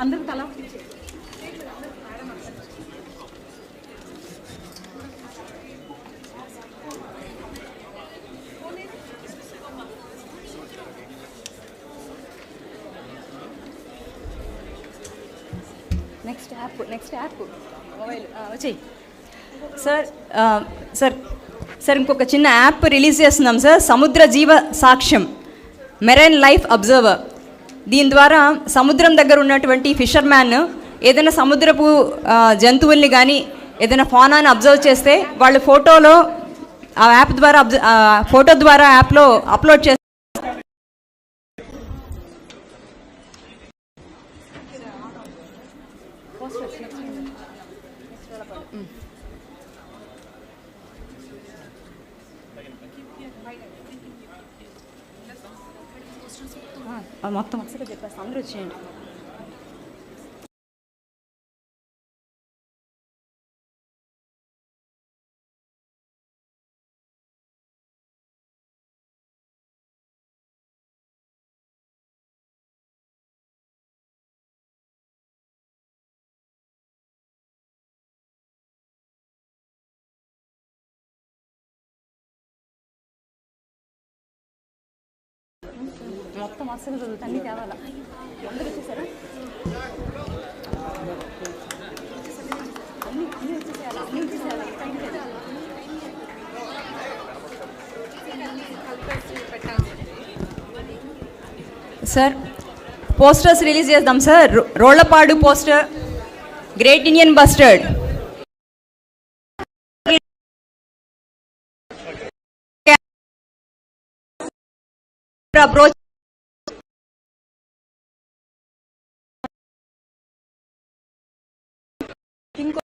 అందరూ తల next app mobile వచ్చేయి సార్. సార్ ఇంకొక చిన్న యాప్ రిలీజ్ చేస్తున్నాం సార్, సముద్ర జీవ సాక్ష్యం, మెరైన్ లైఫ్ అబ్జర్వర్. దీని ద్వారా సముద్రం దగ్గర ఉన్నటువంటి ఫిషర్మ్యాన్ ఏదైనా సముద్రపు జంతువుల్ని కానీ ఏదైనా ఫానాని అబ్జర్వ్ చేస్తే వాళ్ళు ఫోటోలో ఆ యాప్ ద్వారా ఫోటో ద్వారా యాప్లో అప్లోడ్ చేస్తారు. మొత్తం ఒకసారి చెప్పేస్తాను, అందరూ వచ్చేయండి. మొత్తం అసలు చదువుతా అన్నీ తేవాలా. అందరూ వచ్చేసారా? అన్నీ వచ్చేసేయాలా, అన్నీ వచ్చేసేయాలా. సార్ పోస్టర్స్ రిలీజ్ చేద్దాం sir. Rollapadu poster, great Indian bustard, approach ఇంకో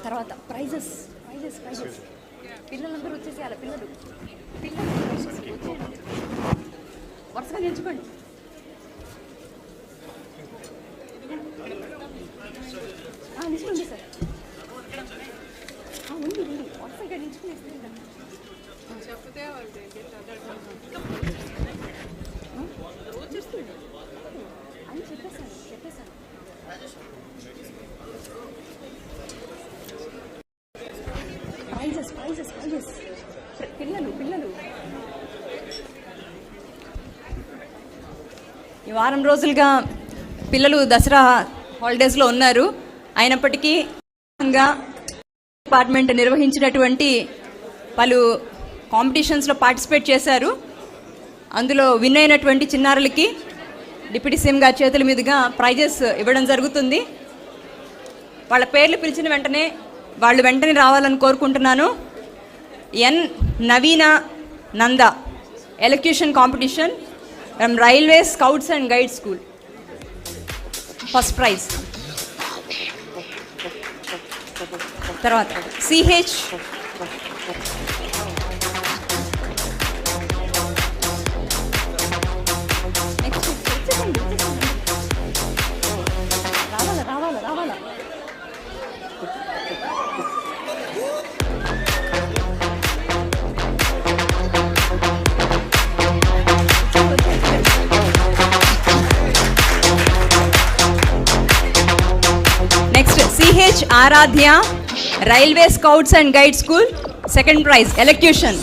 తర్వాత ప్రైజెస్ పిల్లలందరూ వచ్చేసేయాలి. పిల్లలు వరుసగా నిల్చుకోండి. నిల్చుకోండి సార్, ఉంది వరుసగా నిల్చుకుని అని చెప్పేశాను. ప్రైజెస్ పిల్లలు ఈ వారం రోజులుగా పిల్లలు దసరా హాలిడేస్లో ఉన్నారు. అయినప్పటికీ డిపార్ట్మెంట్ నిర్వహించినటువంటి పలు కాంపిటీషన్స్లో పార్టిసిపేట్ చేశారు. అందులో విన్ అయినటువంటి చిన్నారులకి డిప్యూటీ సీఎం గారి చేతుల మీదుగా ప్రైజెస్ ఇవ్వడం జరుగుతుంది. వాళ్ళ పేర్లు పిలిచిన వెంటనే వాళ్ళు వెంటనే రావాలని కోరుకుంటున్నాను. N Naveena Nanda, elocution competition from railway scouts and guide school, first prize. తర్వాత సిహెచ్ రావాలా next CH Aaradhya, railway scouts and guide school, second prize elocution.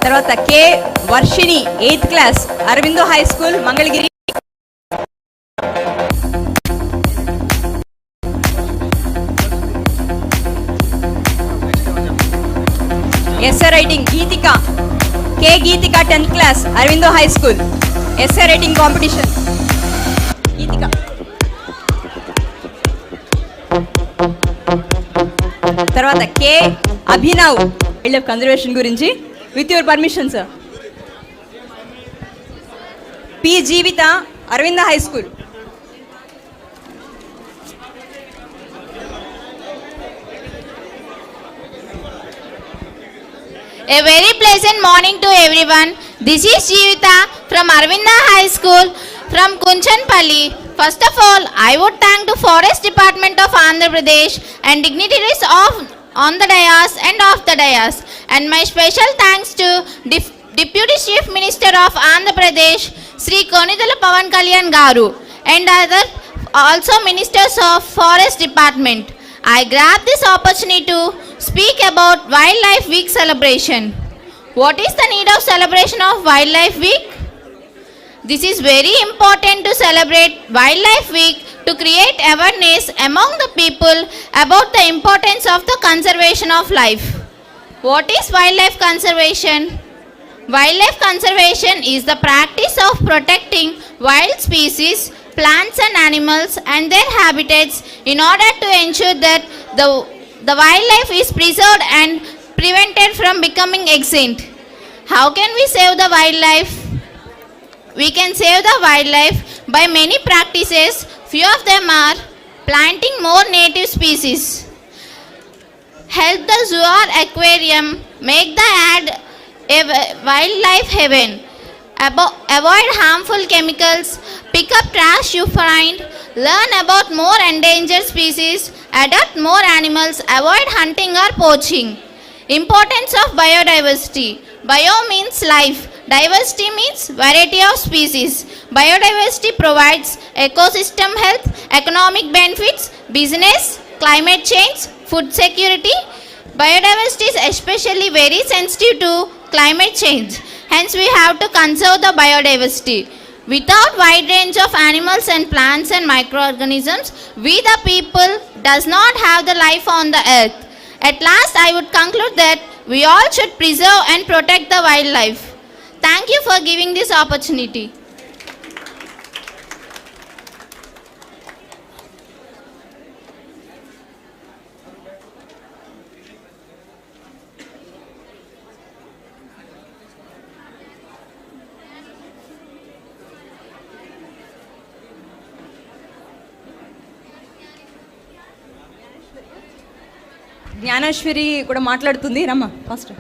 తర్వాత K Varshini, 8th class, Aurobindo high school, Mangalagiri. Essay writing Geethika, K Geethika, 10th class, Aurobindo high school, essay writing competition. Geethika. తర్వాత K Abhinav, wildlife conservation గురించి. With your permission sir. P Jeevitha, Aravinda high school. A very pleasant morning to everyone. This is Jeevita from Aravinda High School from Kunchanpalli. First of all, I would thank the Forest Department of Andhra Pradesh and dignitaries on the dais and off the dais. And my special thanks to Deputy Chief Minister of Andhra Pradesh, Sri Konidala Pawan Kalyan Garu, and other also ministers of Forest Department. I grab this opportunity to speak about Wildlife Week celebration. What is the need of celebration of Wildlife Week? This is very important to celebrate Wildlife Week to create awareness among the people about the importance of the conservation of life. What is wildlife conservation? Wildlife conservation is the practice of protecting wild species, plants and animals and their habitats in order to ensure that the wildlife is preserved and prevented from becoming extinct. How can we save the wildlife? We can save the wildlife by many practices. Few of them are planting more native species, help the zoo or aquarium, make the ad a wildlife haven, avoid harmful chemicals, pick up trash you find, learn about more endangered species, adopt more animals, avoid hunting or poaching. Importance of biodiversity. Bio means life. Diversity means variety of species. Biodiversity provides ecosystem health, economic benefits, business, climate change, food security. Biodiversity is especially very sensitive to climate change. Hence we have to conserve the biodiversity. Without wide range of animals and plants and microorganisms, we the people does not have the life on the earth. At last I would conclude that we all should preserve and protect the wildlife. Thank you for giving this opportunity. Gnaneshwari కూడా మాట్లాడుతుంది. రమ్మా first.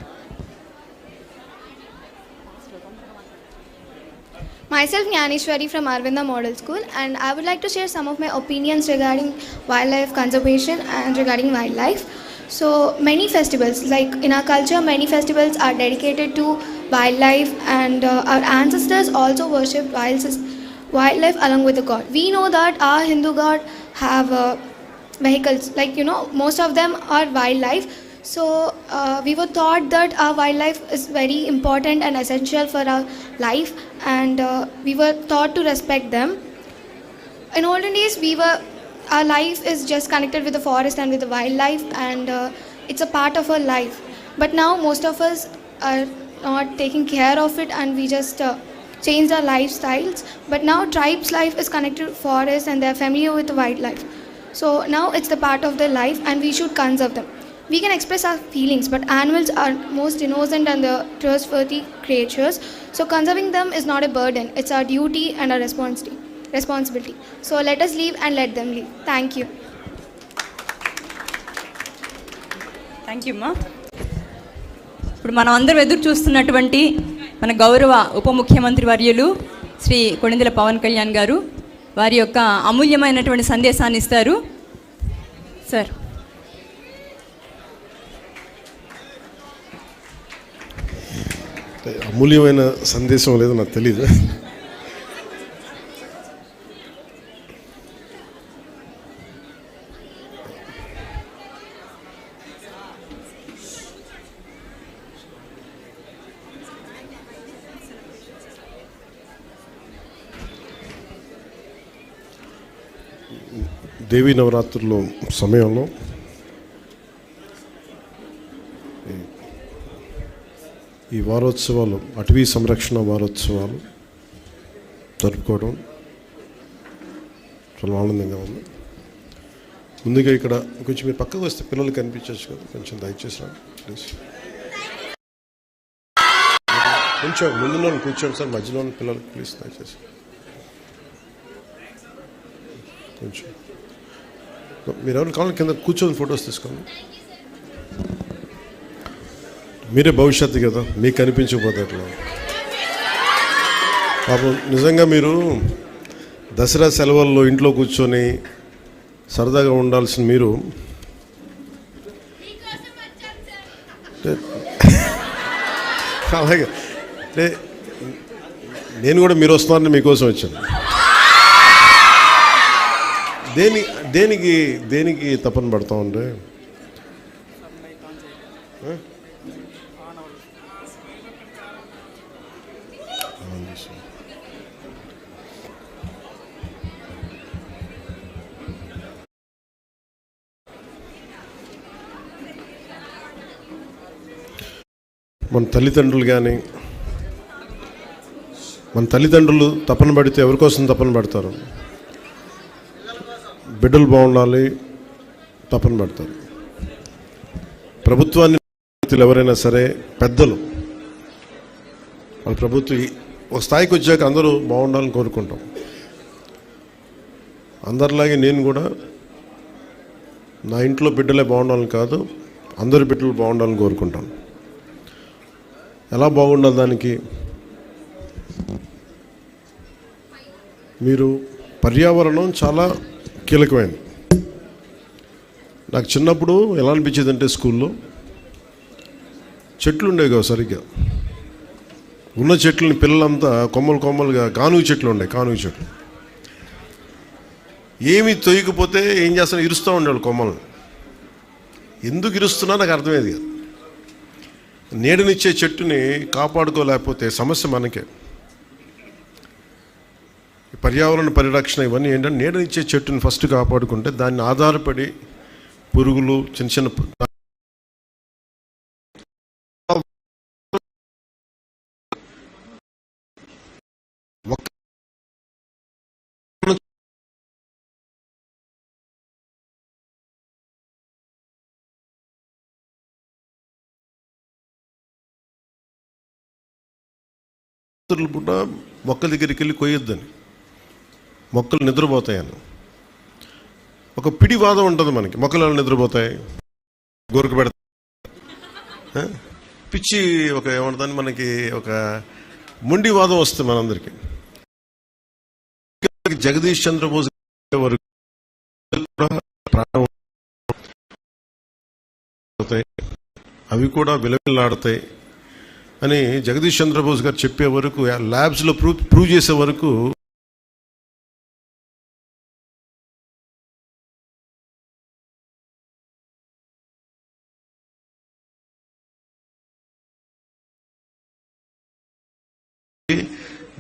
Myself Gnaneshwari from Aravinda Model School, and I would like to share some of my opinions regarding wildlife conservation and regarding wildlife. So many festivals, like in our culture, many festivals are dedicated to wildlife, and our ancestors also worshipped wildlife along with the god. We know that our Hindu god have vehicles, like most of them are wildlife. So we were taught that our wildlife is very important and essential for our life, and we were taught to respect them. In olden days, our life is just connected with the forest and with the wildlife, and it's a part of our life. But now most of us are not taking care of it, and we just changed our lifestyles. But now tribes' life is connected to forest, and they are familiar with the wildlife. So now it's the part of their life, and we should conserve them. We can express our feelings, but animals are most innocent and the trustworthy creatures. So conserving them is not a burden. It's our duty and our responsibility. So let us live and let them live. Thank you. Thank you అమ్మా. ఇప్పుడు మనం అందరం ఎదురు చూస్తున్నటువంటి మన గౌరవ ఉప ముఖ్యమంత్రి వర్యులు శ్రీ కొణిదెల పవన్ కళ్యాణ్ గారు వారి యొక్క అమూల్యమైనటువంటి సందేశాన్ని ఇస్తారు. సార్. అమూల్యమైన సందేశం లేదో నాకు తెలీదు. దేవీ నవరాత్రుల సమయంలో ఈ వారోత్సవాలు, అటవీ సంరక్షణ వారోత్సవాలు జరుపుకోవడం చాలా ఆనందంగా ఉంది. ముందుగా ఇక్కడ కొంచెం మీరు పక్కకు వస్తే పిల్లలు కనిపించవచ్చు కదా, కొంచెం దయచేసి రండి ప్లీజ్. కొంచెం ముందులో కూర్చోండి సార్, మధ్యలో పిల్లలకి ప్లీజ్ దయచేసి కొంచెం. మీరు ఎవరు కావాలి కింద కూర్చొని ఫొటోస్ తీసుకోండి. మీరే భవిష్యత్తు కదా, మీకు కనిపించకపోతే అట్లా. పాపం నిజంగా మీరు దసరా సెలవుల్లో ఇంట్లో కూర్చొని సరదాగా ఉండాల్సిన మీరు అలాగే అంటే నేను కూడా మీరు వస్తున్నారని మీకోసం వచ్చాను. దేనికి దేనికి తపన పడతా ఉంటే మన తల్లిదండ్రులు తపన పడితే ఎవరి కోసం తపన పడతారు? బిడ్డలు బాగుండాలి తపన పడతారు. ప్రభుత్వాన్ని ఎవరైనా సరే పెద్దలు వాళ్ళ ప్రభుత్వం ఒక స్థాయికి వచ్చాక అందరూ బాగుండాలని కోరుకుంటాం. అందరిలాగే నేను కూడా నా ఇంట్లో బిడ్డలే బాగుండాలని కాదు, అందరి బిడ్డలు బాగుండాలని కోరుకుంటాను. ఎలా బాగుండాలి దానికి? మీరు పర్యావరణం చాలా కీలకమైనది. నాకు చిన్నప్పుడు ఎలా అనిపించేది అంటే స్కూల్లో చెట్లు ఉండేవి కావు సరిగ్గా. ఉన్న చెట్లని పిల్లలంతా కొమ్మలుగా కానుగ చెట్లు ఉండేవి. కానుగ చెట్లు ఏమి తొయ్యకపోతే ఏం చేస్తాను, ఇరుస్తూ ఉండేవాళ్ళు కొమ్మలు. ఎందుకు ఇరుస్తున్నా నాకు అర్థమయ్యేది కాదు. నీడనిచ్చే చెట్టుని కాపాడుకోలేకపోతే సమస్య మనకే. పర్యావరణ పరిరక్షణ ఇవన్నీ ఏంటంటే నీడనిచ్చే చెట్టుని ఫస్ట్ కాపాడుకుంటే దాన్ని ఆధారపడి పురుగులు చిన్న చిన్న పూట మొక్కల దగ్గరికి వెళ్ళి కొయ్యొద్దని, మొక్కలు నిద్రపోతాయని ఒక పిడివాదం ఉంటుంది మనకి. మొక్కలు ఎలా నిద్రపోతాయి? గోరుకు పెడతాయి. పిచ్చి ఒక ఏమంటుందని మనకి ఒక మొండివాదం వస్తుంది మనందరికీ. జగదీష్ చంద్రబోస్ వరకు అవి కూడా విలవిల్లాడతాయి అని జగదీష్ చంద్రబోస్ గారు చెప్పే వరకు, ల్యాబ్స్లో ప్రూవ్ చేసే వరకు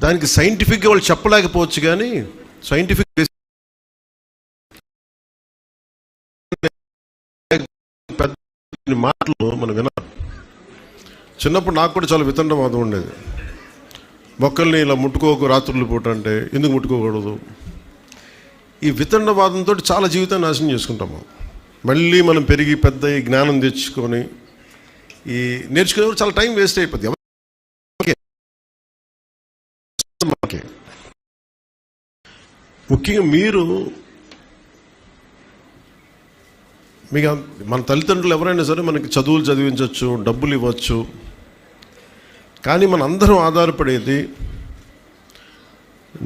దానికి సైంటిఫిక్గా వాళ్ళు చెప్పలేకపోవచ్చు, కానీ సైంటిఫిక్ పెద్ద మాటలు మనం వినాలి. చిన్నప్పుడు నాకు కూడా చాలా వితండవాదం ఉండేది. మొక్కల్ని ఇలా ముట్టుకోకు రాత్రులు పూట అంటే ఎందుకు ముట్టుకోకూడదు? ఈ వితండవాదంతో చాలా జీవితాన్ని నాశనం చేసుకుంటాము. మళ్ళీ మనం పెరిగి పెద్ద ఈ జ్ఞానం తెచ్చుకొని ఈ నేర్చుకునే చాలా టైం వేస్ట్ అయిపోద్ది. ముఖ్యంగా మీకు మన తల్లిదండ్రులు ఎవరైనా సరే మనకి చదువులు చదివించవచ్చు, డబ్బులు ఇవ్వచ్చు, కానీ మన అందరం ఆధారపడేది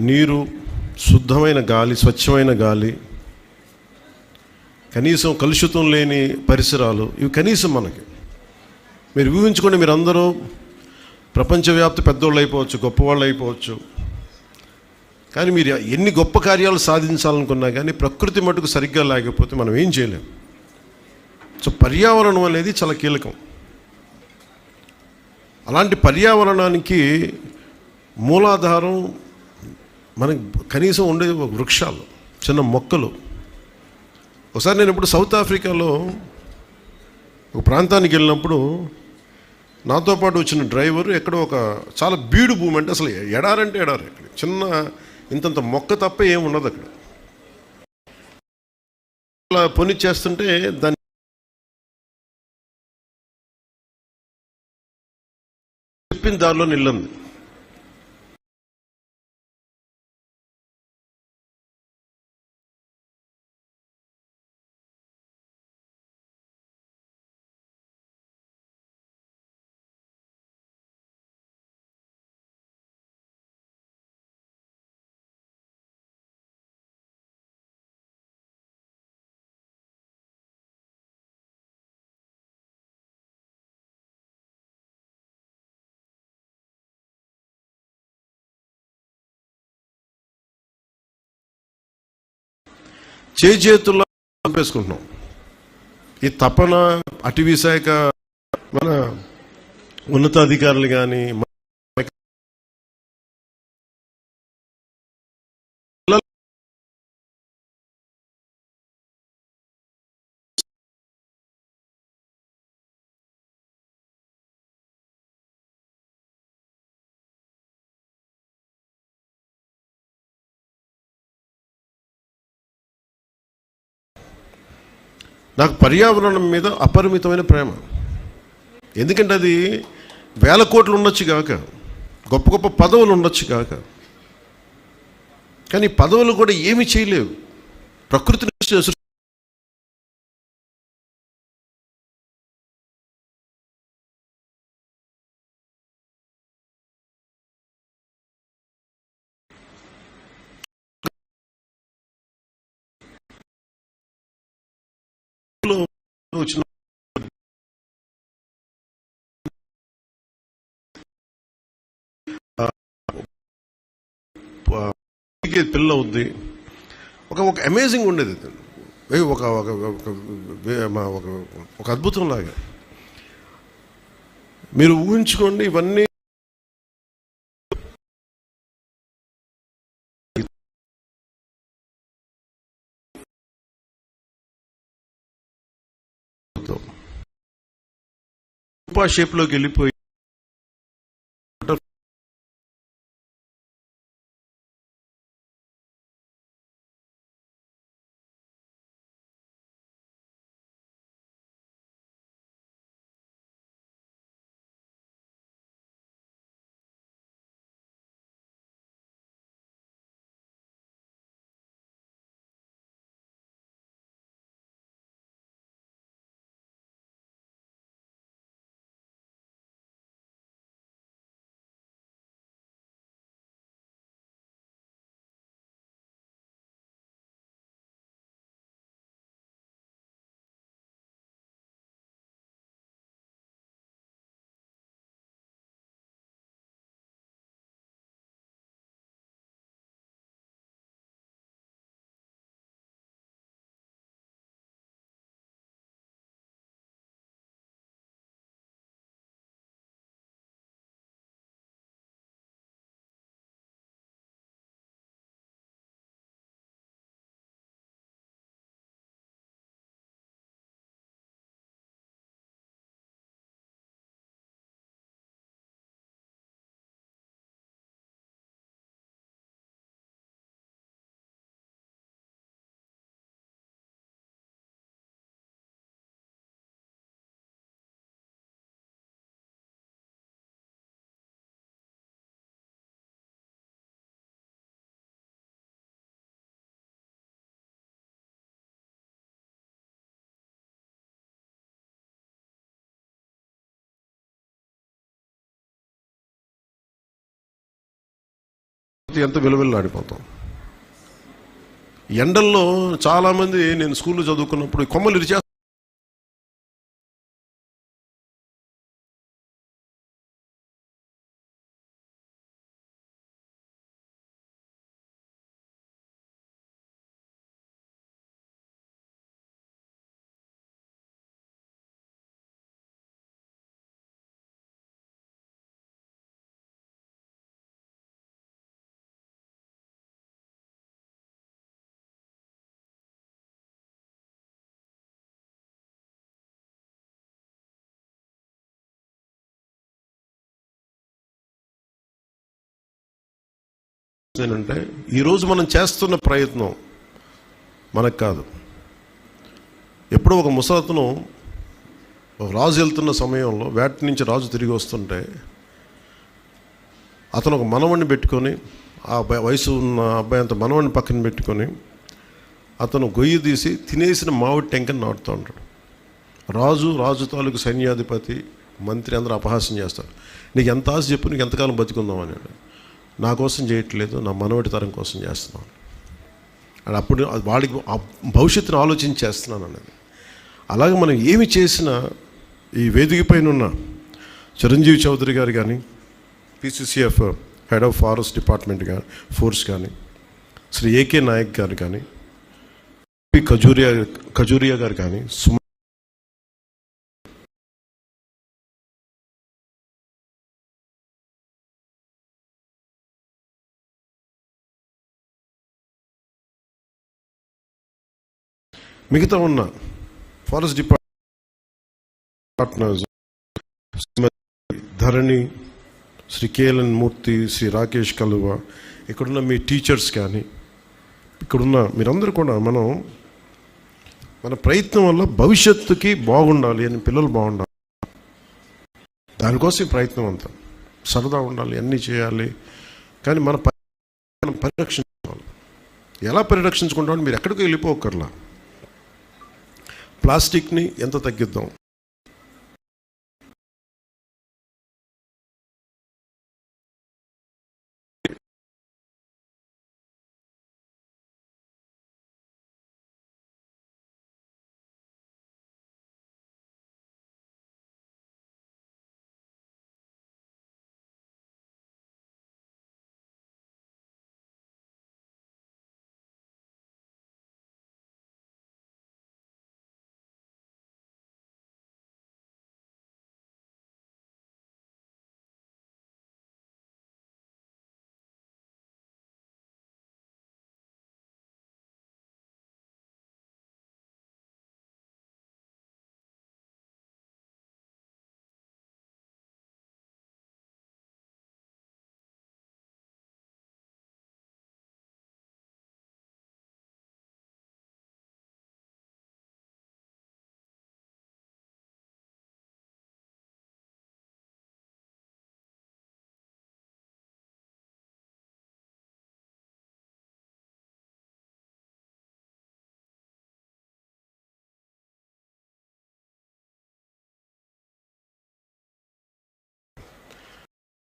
నీరు, శుద్ధమైన గాలి, స్వచ్ఛమైన గాలి, కనీసం కలుషితం లేని పరిసరాలు. ఇవి కనీసం మనకి. మీరు ఊహించుకోండి, మీరు అందరూ ప్రపంచవ్యాప్త పెద్దోళ్ళు అయిపోవచ్చు, గొప్పవాళ్ళు అయిపోవచ్చు, కానీ మీరు ఎన్ని గొప్ప కార్యాలు సాధించాలనుకున్నా కానీ ప్రకృతి మటుకు సరిగ్గా లేకపోతే మనం ఏం చేయలేం. సో పర్యావరణం అనేది చాలా కీలకం. అలాంటి పర్యావరణానికి మూలాధారం మనకి కనీసం ఉండే వృక్షాలు, చిన్న మొక్కలు. ఒకసారి నేను ఇప్పుడు సౌత్ ఆఫ్రికాలో ఒక ప్రాంతానికి వెళ్ళినప్పుడు నాతో పాటు వచ్చిన డ్రైవర్ ఎక్కడో ఒక చాలా బీడు భూమి, అంటే అసలు ఎడారంటే ఎడారు, ఇక్కడ చిన్న ఇంతంత మొక్క తప్ప ఏమి ఉండదు అక్కడ. అలా పొని చేస్తుంటే దాన్ని చెప్పిన దారిలో నిల్లంది. చేతుల్లో చంపేసుకుంటున్నాం. ఈ తపన అటవీ శాఖ మన ఉన్నతాధికారులు కానీ నాకు పర్యావరణం మీద అపరిమితమైన ప్రేమ. ఎందుకంటే అది వేల కోట్లు ఉండొచ్చు కాక, గొప్ప గొప్ప పదవులు ఉండొచ్చు కాక, కానీ పదవులు కూడా ఏమి చేయలేవు. ప్రకృతిని వచ్చిన పిల్ల అవుద్ది. ఒక అమేజింగ్ ఉండేది, ఒక అద్భుతం లాగా. మీరు ఊహించుకోండి, ఇవన్నీ షేప్లోకి వెళ్ళిపోయి ఎంత విలువెల్లాడిపోతాం. ఎండల్లో చాలామంది, నేను స్కూల్లో చదువుకున్నప్పుడు కొమ్మలు ఇరిచే అంటే ఈరోజు మనం చేస్తున్న ప్రయత్నం మనకు కాదు. ఎప్పుడో ఒక ముసలతను రాజు వెళ్తున్న సమయంలో వేట నుంచి రాజు తిరిగి వస్తుంటే అతను ఒక మనవణ్ణి పెట్టుకొని, ఆ వయసు ఉన్న అబ్బాయి అంత మనవణ్ణి పక్కన పెట్టుకొని అతను గొయ్యి తీసి తినేసిన మామిడి టెంకని నాటుతూ ఉంటాడు. రాజు తాలూకు సైన్యాధిపతి, మంత్రి అందరూ అపహాస్యం చేస్తారు. నీకు ఎంత ఆశ చెప్పు, నీకు ఎంతకాలం బతుకుందాం అని. నా కోసం చేయట్లేదు, నా మనవడి తరం కోసం చేస్తున్నాను. అది అప్పుడు వాడికి భవిష్యత్తును ఆలోచించి చేస్తున్నాను అనేది. అలాగే మనం ఏమి చేసినా ఈ వేదిక పైన ఉన్న చిరంజీవి చౌదరి గారు కానీ, PCCF head of forest department కానీ, ఫోర్స్ కానీ, శ్రీ ఏకే నాయక్ గారు కానీ, ఖజూరియా గారు కానీ, మిగతా ఉన్న ఫారెస్ట్ డిపార్ట్మెంట్ ధరణి, శ్రీ కేఎల్ఎన్ మూర్తి, శ్రీ రాకేష్ కలువ, ఇక్కడున్న మీ టీచర్స్ కానీ, ఇక్కడున్న మీరందరూ కూడా మన ప్రయత్నం వల్ల భవిష్యత్తుకి బాగుండాలి అని, పిల్లలు బాగుండాలి, దానికోసం ఈ ప్రయత్నం అంతా. సరదా ఉండాలి, అన్నీ చేయాలి, కానీ మనం పరిరక్షించుకోవాలి. ఎలా పరిరక్షించుకుంటామని మీరు ఎక్కడికి వెళ్ళిపోకర్లా. ప్లాస్టిక్ని ఎంత తగ్గిద్దాం,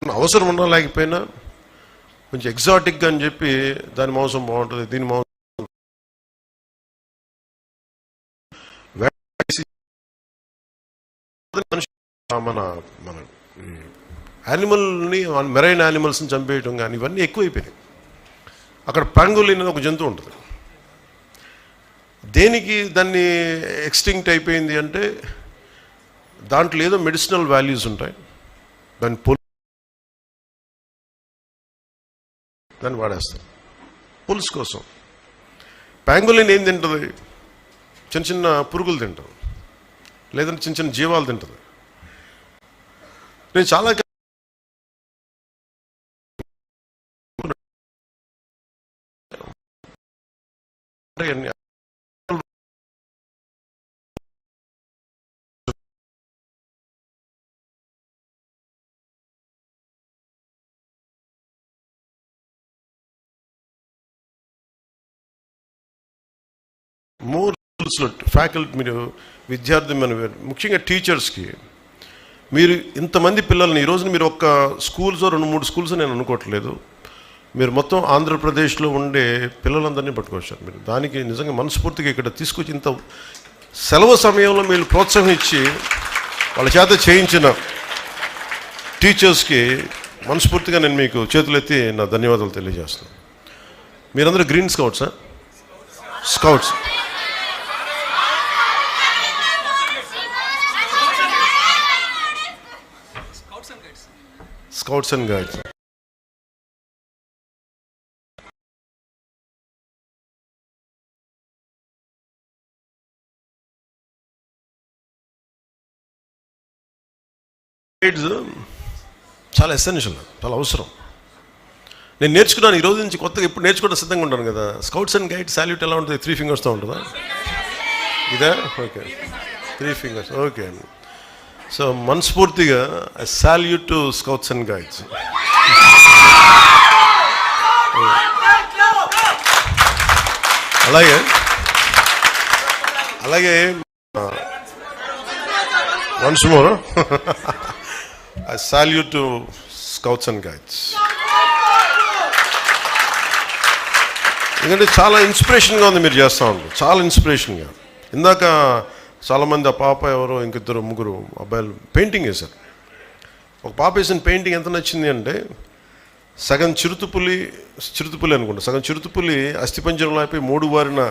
అవసరం ఉన్నా లేకపోయినా కొంచెం ఎగ్జాటిక్గా అని చెప్పి దాని మాంసం బాగుంటుంది, దీని మాంసం మన యానిమల్ని, మెరైన్ యానిమల్స్ని చంపేయటం కానీ ఇవన్నీ ఎక్కువైపోయినాయి. అక్కడ పాంగోలిన్ అని ఒక జంతువు ఉంటుంది. దేనికి దాన్ని ఎక్స్టింక్ట్ అయిపోయింది అంటే దాంట్లో ఏదో మెడిసినల్ వాల్యూస్ ఉంటాయి, దాన్ని వాడేస్తారు పులుసు కోసం. పాంగోలిన్ ఏం తింటుంది? చిన్న చిన్న పురుగులు తింటుంది, లేదంటే చిన్న చిన్న జీవాలు తింటుంది. నేను చాలా మోర్ ఫ్యాకల్టీ, మీరు విద్యార్థి, ముఖ్యంగా టీచర్స్కి, మీరు ఇంతమంది పిల్లల్ని ఈరోజు మీరు ఒక్క స్కూల్స్ 2-3 స్కూల్స్ నేను అనుకోవట్లేదు, మీరు మొత్తం ఆంధ్రప్రదేశ్లో ఉండే పిల్లలందరినీ పట్టుకొచ్చారు. మీరు దానికి నిజంగా మనస్ఫూర్తిగా ఇక్కడ తీసుకొచ్చి ఇంత సెలవు సమయంలో మీరు ప్రోత్సాహం ఇచ్చి వాళ్ళ చేత చేయించిన టీచర్స్కి మనస్ఫూర్తిగా నేను మీకు చేతులెత్తి నా ధన్యవాదాలు తెలియజేస్తున్నాను. మీరందరూ గ్రీన్ స్కౌట్సా? Scouts. Scouts and guides. Guides చాలా ఎసెన్షియల్, చాలా అవసరం. నేను నేర్చుకున్నాను ఈరోజు నుంచి, కొత్తగా ఇప్పుడు నేర్చుకోవడం సిద్ధంగా ఉంటాను కదా. స్కౌట్స్ అండ్ గైడ్స్ సాల్యూట్ ఎలా ఉంటుంది? 3 ఫింగర్స్తో ఉంటుందా? ఇదే ఓకే, 3 ఫింగర్స్ ఓకే. సో మనస్ఫూర్తిగా I salute to scouts and guides. అలాగే once more I salute to scouts and guides. ఎందుకంటే చాలా ఇన్స్పిరేషన్గా ఉంది మీరు చేస్తూ ఉంటారు, చాలా ఇన్స్పిరేషన్గా. ఇందాక చాలామంది ఆ పాప ఎవరో ఇంకిద్దరు ముగ్గురు అబ్బాయిలు పెయింటింగ్ వేశారు. ఒక పాప వేసిన పెయింటింగ్ ఎంత నచ్చింది అంటే సగం చిరుతుపులి అనుకుంటా, సగం చిరుతుపులి అస్థిపంజరంలో అయిపోయి 3 వారిన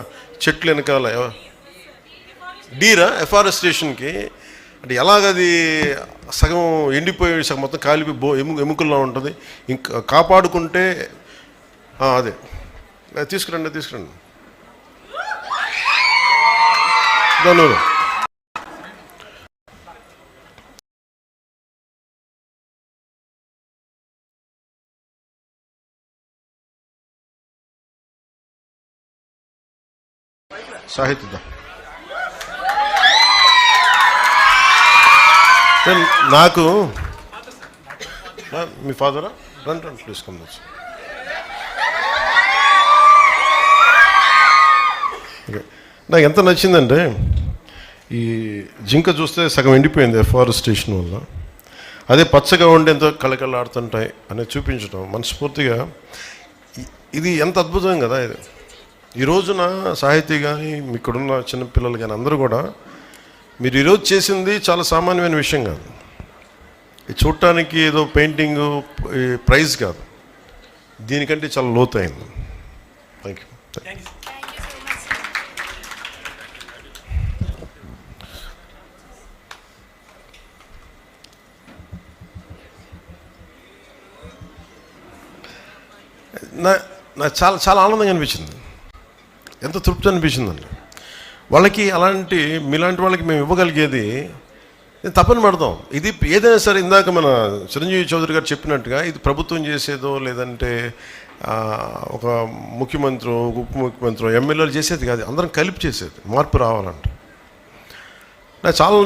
చెట్లు వెనకాల ఎఫారెస్టేషన్కి అంటే ఎలాగది సగం ఎండిపోయి సగం మొత్తం కాలిపోయి ఎముకల్లో ఉంటుంది. ఇంకా కాపాడుకుంటే అదే తీసుకురండి దాని సాహిత్య నాకు మీ ఫాదరా రండి ప్లీజ్ కమ్. నాకు ఎంత నచ్చిందంటే ఈ జింక చూస్తే సగం ఎండిపోయింది ఎఫారెస్టేషన్ వల్ల, అదే పచ్చగా ఉండి ఎంతో కళకళలాడుతుంటాయి అనేది చూపించడం మనస్ఫూర్తిగా. ఇది ఎంత అద్భుతం కదా ఇది. ఈ రోజున సాహితీ కానీ ఇక్కడున్న చిన్నపిల్లలు కానీ అందరూ కూడా మీరు ఈరోజు చేసింది చాలా సామాన్యమైన విషయం కాదు. ఇది చూడటానికి ఏదో పెయింటింగు ప్రైజ్ కాదు, దీనికంటే చాలా లోతైంది. Thank you. నాకు చాలా చాలా ఆనందంగా అనిపించింది, ఎంత తృప్తి అనిపించిందండి. వాళ్ళకి అలాంటి మీలాంటి వాళ్ళకి మేము ఇవ్వగలిగేది తప్పని పెడతాం. ఇది ఏదైనా సరే ఇందాక మన చిరంజీవి చౌదరి గారు చెప్పినట్టుగా ఇది ప్రభుత్వం చేసేదో లేదంటే ఒక ముఖ్యమంత్రి ఉప ముఖ్యమంత్రి ఎమ్మెల్యేలు చేసేది కాదు, అందరం కలిపి చేసేది. మార్పు రావాలంటే నాకు చాలా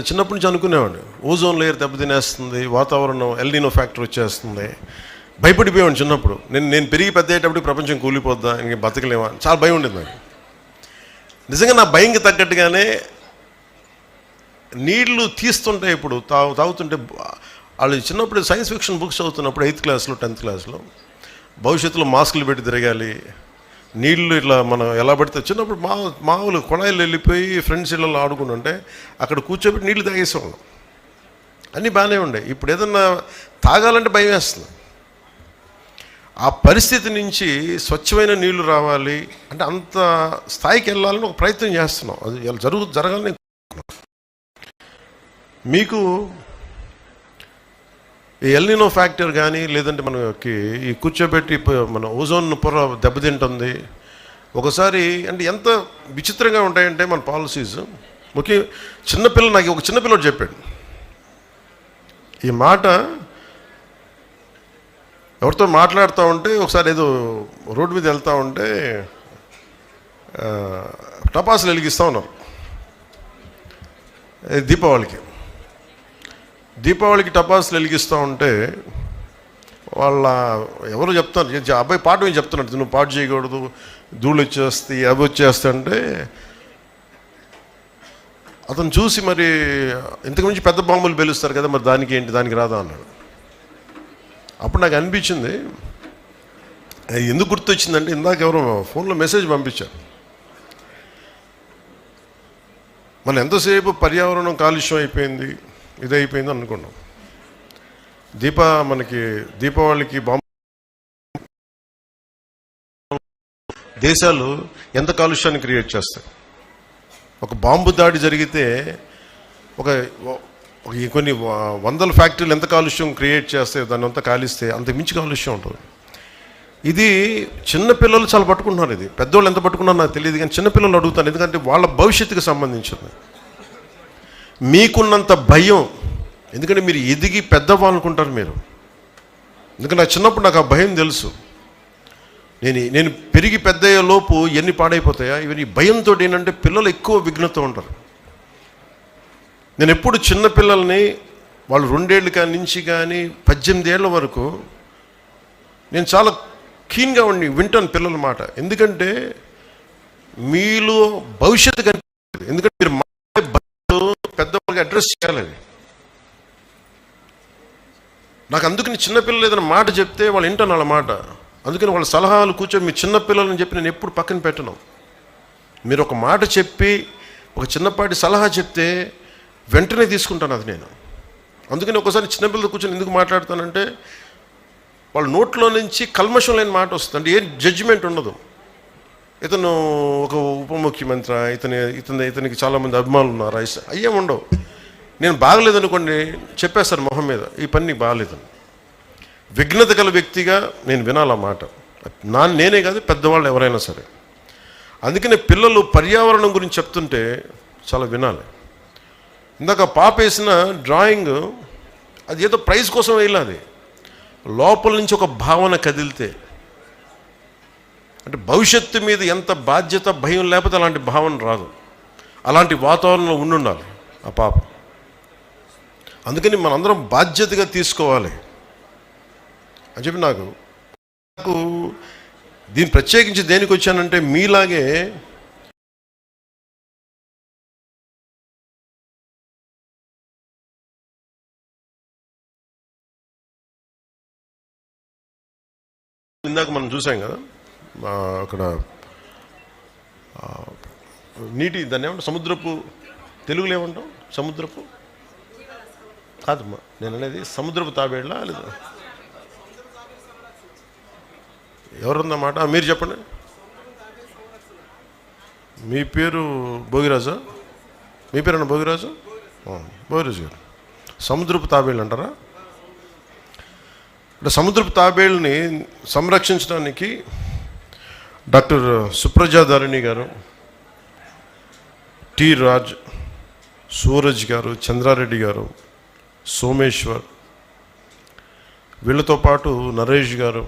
చిన్నప్పటి నుంచి అనుకునేవాడిని ఓజోన్ లేయర్ దెబ్బతినేస్తుంది, వాతావరణం ఎల్నినో ఫ్యాక్టర్ వచ్చేస్తుంది, భయపడిపోయాను చిన్నప్పుడు. నేను పెరిగి పెద్ద అయ్యేటప్పుడు ప్రపంచం కూలిపోద్దా, ఇంక బతకలేమా, చాలా భయం ఉండేది నాకు. నిజంగా నా భయంకి తగ్గట్టుగానే నీళ్లు తీస్తుంటే ఇప్పుడు తాగుతుంటే వాళ్ళు చిన్నప్పుడు సైన్స్ ఫిక్షన్ బుక్స్ చదువుతున్నప్పుడు 8th క్లాస్లో 10th క్లాస్లో భవిష్యత్తులో మాస్కులు పెట్టి తిరగాలి, నీళ్లు ఇట్లా మనం ఎలా పడితే చిన్నప్పుడు మామూలు కొళాయిలు వెళ్ళిపోయి ఫ్రెండ్స్ ఇళ్ళలో ఆడుకుంటుంటే అక్కడ కూర్చోబెట్టి నీళ్లు తాగేసేవాళ్ళం, అన్నీ బాగానే ఉండే. ఇప్పుడు ఏదన్నా తాగాలంటే భయం వేస్తుంది. ఆ పరిస్థితి నుంచి స్వచ్ఛమైన నీళ్లు రావాలి అంటే అంత స్థాయికి వెళ్ళాలని ఒక ప్రయత్నం చేస్తున్నాం. అది జరగాలని మీకు ఈ ఎల్నినో ఫ్యాక్టర్ కానీ లేదంటే మనకి ఈ కూర్చోబెట్టి మన ఓజోన్ పొర దెబ్బతింటుంది ఒకసారి. అంటే ఎంత విచిత్రంగా ఉంటాయంటే మన పాలసీస్. నాకు ఒక చిన్నపిల్లడు చెప్పాడు ఈ మాట. ఎవరితో మాట్లాడుతూ ఉంటే ఒకసారి ఏదో రోడ్డు మీద వెళ్తూ ఉంటే టపాసులు వెలిగిస్తూ ఉన్నారు దీపావళికి టపాసులు వెలిగిస్తూ ఉంటే వాళ్ళ ఎవరు చెప్తారు, అబ్బాయి పాట ఏం చెప్తున్నాడు, నువ్వు పాట చేయకూడదు, ధూళి వచ్చేస్తాయి అవి వచ్చేస్తాయి అంటే అతను చూసి మరి ఇంతకుమించి పెద్ద బాంబులు పేలుస్తారు కదా, మరి దానికి ఏంటి, దానికి రాదా అన్నాడు. అప్పుడు నాకు అనిపించింది ఎందుకు గుర్తొచ్చిందంటే ఇందాక ఎవరో ఫోన్లో మెసేజ్ పంపించారు. మనం ఎంతసేపు పర్యావరణం కాలుష్యం అయిపోయింది ఇదైపోయింది అనుకున్నాం. మనకి దీపావళికి బాంబు దేశాలు ఎంత కాలుష్యాన్ని క్రియేట్ చేస్తాయి. ఒక బాంబు దాడి జరిగితే కొన్ని వందల ఫ్యాక్టరీలు ఎంత కాలుష్యం క్రియేట్ చేస్తే దాన్ని అంతా కాలిస్తే అంత మించి కాలుష్యం ఉంటుంది. ఇది చిన్నపిల్లలు చాలా పట్టుకుంటున్నారు. ఇది పెద్దవాళ్ళు ఎంత పట్టుకున్నారో నాకు తెలియదు, కానీ చిన్నపిల్లలు అడుగుతాను, ఎందుకంటే వాళ్ళ భవిష్యత్తుకు సంబంధించింది. మీకున్నంత భయం, ఎందుకంటే మీరు ఎదిగి పెద్దవాళ్ళు అనుకుంటారు మీరు. ఎందుకంటే నాకు చిన్నప్పుడు నాకు ఆ భయం తెలుసు. నేను పెరిగి పెద్దయ్యే లోపు ఎన్ని పాడైపోతాయా ఇవన్నీ భయంతో. ఏంటంటే పిల్లలు ఎక్కువ విఘ్నత ఉంటారు. నేను ఎప్పుడు చిన్నపిల్లల్ని వాళ్ళు 2 ఏళ్ళు నుంచి కానీ 18 ఏళ్ళ వరకు నేను చాలా కీన్గా ఉండి వింటాను పిల్లల మాట. ఎందుకంటే మీలో భవిష్యత్తు కనిపిస్తుంది. ఎందుకంటే మీరు పెద్దవాళ్ళకి అడ్రస్ చేయాలని. నాకు అందుకని చిన్నపిల్లలు ఏదైనా మాట చెప్తే వాళ్ళు వింటాను వాళ్ళ మాట. అందుకని వాళ్ళ సలహాలు కూర్చొని మీ చిన్నపిల్లలని చెప్పి నేను ఎప్పుడు పక్కన పెట్టను. మీరు ఒక మాట చెప్పి ఒక చిన్నపాటి సలహా చెప్తే వెంటనే తీసుకుంటాను అది నేను. అందుకని ఒకసారి చిన్నపిల్లలు కూర్చొని ఎందుకు మాట్లాడతానంటే వాళ్ళ నోట్లో నుంచి కల్మషం లేని మాట వస్తుంది. అంటే ఏం జడ్జిమెంట్ ఉండదు. ఇతను ఒక ఉప ముఖ్యమంత్రి, ఇతనికి చాలామంది అభిమానులు ఉన్నారా, అయ్యేం ఉండవు. నేను బాగలేదనుకోండి చెప్పేస్తాను మొహం మీద, ఈ పని నీకు బాగలేదని. విఘ్నత గల వ్యక్తిగా నేను వినాలి ఆ మాట. నేనే కాదు, పెద్దవాళ్ళు ఎవరైనా సరే. అందుకనే పిల్లలు పర్యావరణం గురించి చెప్తుంటే చాలా వినాలి. ఇందాక పాప వేసిన డ్రాయింగ్ అది ఏదో ప్రైజ్ కోసం వేయాలి. లోపల నుంచి ఒక భావన కదిలితే, అంటే భవిష్యత్తు మీద ఎంత బాధ్యత భయం లేకపోతే అలాంటి భావన రాదు. అలాంటి వాతావరణంలో ఉండాలి ఆ పాప. అందుకని మనందరం బాధ్యతగా తీసుకోవాలి అని చెప్పి నాకు దీన్ని ప్రత్యేకించి దేనికి వచ్చానంటే మీలాగే ఇందాక మనం చూసాం కదా అక్కడ నీటి దాన్ని ఏమంటాం, సముద్రపు, తెలుగులో ఏమంటాం, సముద్రపు కాదమ్మా నేను అనేది సముద్రపు తాబేళ్ళ లేదా ఎవరుందన్నమాట. మీరు చెప్పండి. మీ పేరు భోగిరాజా? మీ పేరన్నా భోగిరాజు? భోగిరాజు గారు. సముద్రపు తాబేళ్ళు అంటారా? అంటే సముద్రపు తాబేళ్ళని సంరక్షించడానికి డాక్టర్ సుప్రజాధరణి గారు, టి రాజ్, సూరజ్ గారు, చంద్రారెడ్డి గారు, సోమేశ్వర్, వీళ్ళతో పాటు నరేష్ గారు,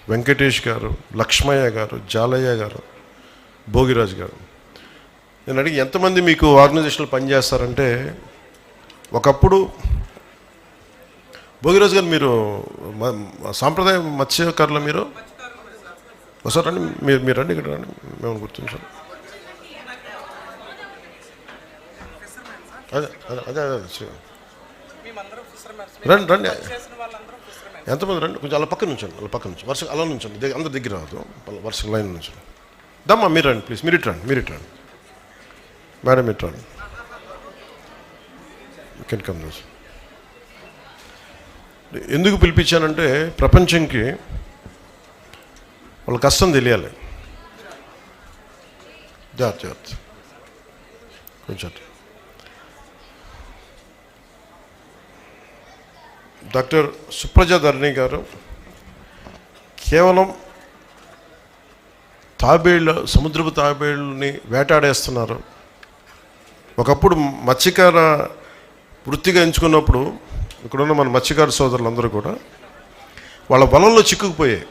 వెంకటేష్ గారు, లక్ష్మయ్య గారు, జాలయ్య గారు, భోగిరాజు గారు. నేను అడిగి ఎంతమంది మీకు ఆర్గనైజేషన్లో పనిచేస్తారంటే, ఒకప్పుడు భోగిరాజు గారు మీరు సాంప్రదాయ మత్స్యకారులు, మీరు ఒకసారి రండి, మీరు రండి, ఇక్కడ రండి, మేము గుర్తించాం. అదే అదే అదే అదే రండి రండి, ఎంతమంది రండి, కొంచెం అలా పక్కన నుంచండి, అలా పక్కన నుంచి వరుస అలా నుంచండి, అందరి దగ్గర రాదు, వరుస లైన్ నుంచి. దమ్మా మీరు రండి ప్లీజ్, మీరు ఇటు రండి మేడం, ఇటు రండి. Can come those. ఎందుకు పిలిపించానంటే ప్రపంచంకి వాళ్ళ కష్టం తెలియాలి. జాగ్రత్త కొంచెం. డాక్టర్ సుప్రజాధరణి గారు కేవలం సముద్రపు తాబేళ్ళని వేటాడేస్తున్నారు. ఒకప్పుడు మత్స్యకార వృత్తిగా ఎంచుకున్నప్పుడు ఇక్కడున్న మన మత్స్యకార సోదరులందరూ కూడా వాళ్ళ వలల్లో చిక్కుకుపోయాయి.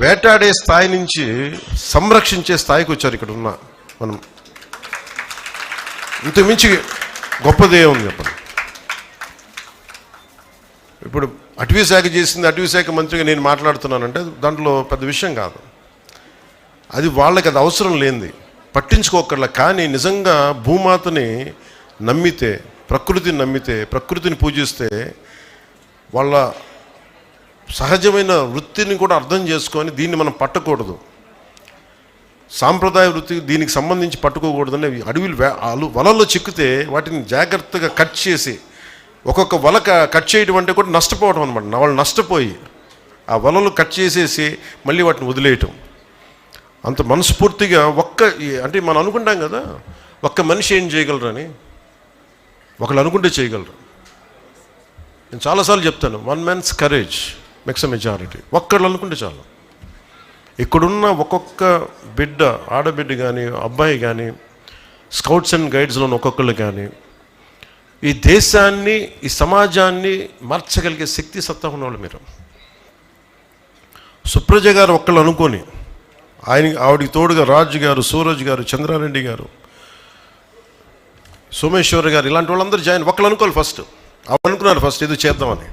వేటాడే స్థాయి నుంచి సంరక్షించే స్థాయికి వచ్చారు ఇక్కడ ఉన్న మనం. ఇంతకుమించి గొప్పదే ఉంది చెప్పండి. ఇప్పుడు అటవీ శాఖ చేసింది, అటవీ శాఖ మంత్రిగా నేను మాట్లాడుతున్నానంటే దాంట్లో పెద్ద విషయం కాదు. అది వాళ్ళకి అది అవసరం లేనిది, పట్టించుకోకర్లా. కానీ నిజంగా భూమాతని నమ్మితే, ప్రకృతిని నమ్మితే, ప్రకృతిని పూజిస్తే, వాళ్ళ సహజమైన వృత్తిని కూడా అర్థం చేసుకొని దీన్ని మనం పట్టకూడదు, సాంప్రదాయ వృత్తి దీనికి సంబంధించి పట్టుకోకూడదని అడవిలు వలల్లో చిక్కితే వాటిని జాగ్రత్తగా కట్ చేసి, ఒక్కొక్క వల కట్ చేయడం అంటే కూడా నష్టపోవడం అనమాట. వాళ్ళు నష్టపోయి ఆ వలలు కట్ చేసేసి మళ్ళీ వాటిని వదిలేయటం. అంత మనస్ఫూర్తిగా అంటే మనం అనుకుంటాం కదా ఒక్క మనిషి ఏం చేయగలరని, ఒకళ్ళు అనుకుంటే చేయగలరు. నేను చాలాసార్లు చెప్తాను, one man's courage makes a majority. ఒక్కళ్ళు అనుకుంటే చాలు. ఇక్కడున్న ఒక్కొక్క బిడ్డ, ఆడబిడ్డ కానీ అబ్బాయి కానీ, స్కౌట్స్ అండ్ గైడ్స్లోని ఒక్కొక్కళ్ళు కానీ ఈ దేశాన్ని, ఈ సమాజాన్ని మార్చగలిగే శక్తి సత్తా ఉన్నవాళ్ళు మీరు. సుప్రజ గారు ఒక్కళ్ళు అనుకొని ఆవిడికి తోడుగా రాజు గారు, సూరజ్ గారు, చంద్రారెడ్డి గారు, సోమేశ్వర్ గారు, ఇలాంటి వాళ్ళందరూ జాయిన్. ఒకళ్ళు అనుకోవాలి ఫస్ట్, అనుకున్నారు ఫస్ట్ ఇది చేద్దామని.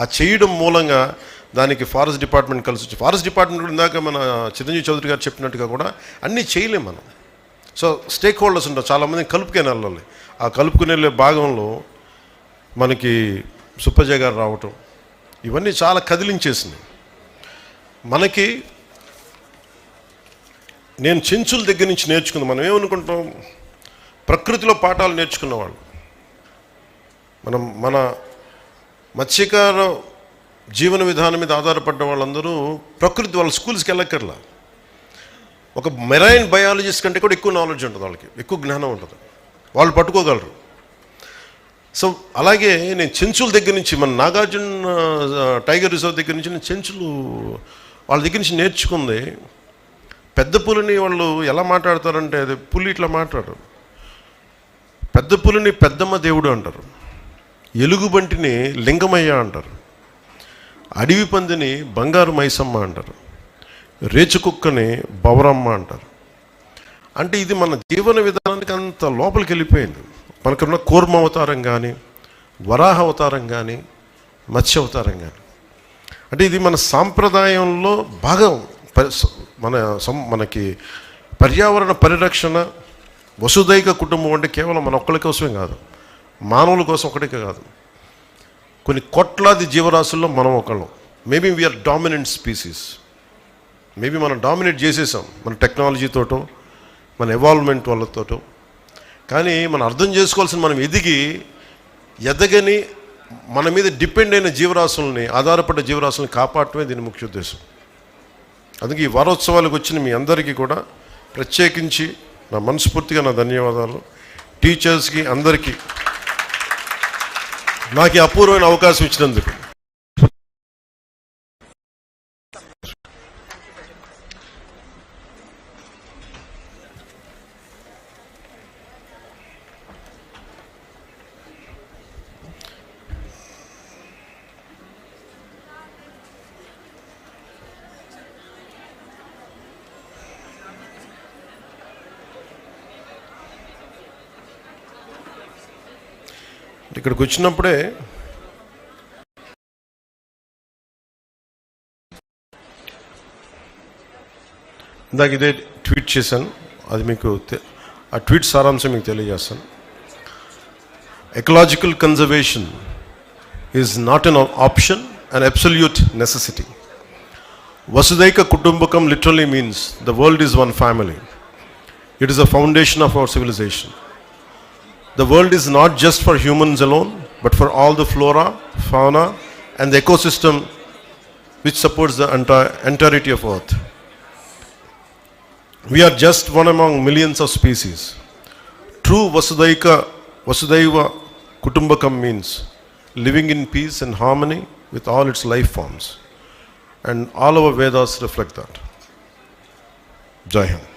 ఆ చేయడం మూలంగా దానికి ఫారెస్ట్ డిపార్ట్మెంట్ కలిసి వచ్చి, ఫారెస్ట్ డిపార్ట్మెంట్ కూడా ఇందాక మన చిరంజీవి చౌదరి గారు చెప్పినట్టుగా కూడా అన్నీ చేయలేం మనం. సో స్టేక్ హోల్డర్స్ ఉంటారు, చాలామందిని కలుపుకొని వెళ్ళాలి. ఆ కలుపుకుని వెళ్ళే భాగంలో మనకి సుప్పజ గారు రావటం, ఇవన్నీ చాలా కదిలించేసినాయి మనకి. నేను చెంచుల దగ్గర నుంచి నేర్చుకుంది. మనం ఏమనుకుంటాం, ప్రకృతిలో పాఠాలు నేర్చుకున్నవాళ్ళు మన మత్స్యకార జీవన విధానం మీద ఆధారపడ్డ వాళ్ళందరూ ప్రకృతి, వాళ్ళ స్కూల్స్కి వెళ్ళక్కర్లా. ఒక మెరైన్ బయాలజిస్ట్ కంటే కూడా ఎక్కువ నాలెడ్జ్ ఉంటుంది వాళ్ళకి, ఎక్కువ జ్ఞానం ఉంటుంది, వాళ్ళు పట్టుకోగలరు. సో అలాగే నేను చెంచుల దగ్గర నుంచి, మన నాగార్జున టైగర్ రిజర్వ్ దగ్గర నుంచి నేను చెంచులు వాళ్ళ దగ్గర నుంచి నేర్చుకుంది. పెద్ద పులిని వాళ్ళు ఎలా మాట్లాడతారంటే, అది పులి ఇట్లా మాట్లాడరు. పెద్ద పులిని పెద్దమ్మ దేవుడు అంటారు, ఎలుగుబంటిని లింగమయ్య అంటారు, అడవి పందిని బంగారు మైసమ్మ అంటారు, రేచు కుక్కని బవరమ్మ అంటారు. అంటే ఇది మన జీవన విధానానికి అంత లోపలికి వెళ్ళిపోయింది. మనకున్న కూర్మ అవతారం కానీ, వరాహ అవతారం కానీ, మత్స్య అవతారం కానీ, అంటే ఇది మన సాంప్రదాయంలో భాగం. మనకి పర్యావరణ పరిరక్షణ, వసుదైక కుటుంబం అంటే కేవలం మన ఒక్కరి కోసమే కాదు, మానవుల కోసం ఒకటికే కాదు, కొన్ని కోట్లాది జీవరాశుల్లో మనం ఒకళ్ళం. Maybe we are dominant species. Maybe మనం డామినేట్ చేసేసాం మన టెక్నాలజీతోటో, మన ఎవాల్వ్మెంట్ వాళ్ళతోటో. కానీ మనం అర్థం చేసుకోవాల్సిన, మనం ఎదగని మన మీద డిపెండ్ అయిన జీవరాశుల్ని, ఆధారపడ్డ జీవరాశుల్ని కాపాడటమే దీని ముఖ్య ఉద్దేశం. అందుకే ఈ వారోత్సవాలకు వచ్చిన మీ అందరికీ కూడా ప్రత్యేకించి నా మనస్ఫూర్తిగా నా ధన్యవాదాలు. టీచర్స్కి అందరికీ నాకు ఈ అపూర్వమైన అవకాశం ఇచ్చినందుకు. ఇక్కడికి వచ్చినప్పుడే ఇందాక ఇదే ట్వీట్ చేశాను, అది మీకు ఆ ట్వీట్ సారాంశం మీకు తెలియజేస్తాను. Ecological conservation is not an option, an absolute necessity. Vasudhaika Kutumbakam literally means the world is one family. It is a foundation of our civilization. The world is not just for humans alone, but for all the flora, fauna, and the ecosystem which supports the entirety of Earth. We are just one among millions of species. True Vasudhaiva Kutumbakam means living in peace and harmony with all its life forms. And all our Vedas reflect that. Jai Hind.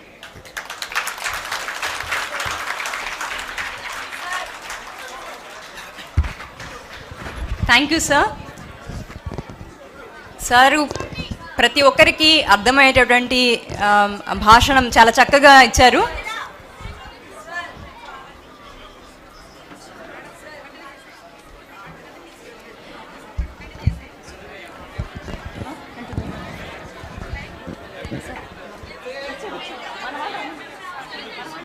Thank you sir. Sir ప్రతి ఒక్కరికి అర్థమయ్యేటటువంటి భాషణం చాలా చక్కగా ఇచ్చారు.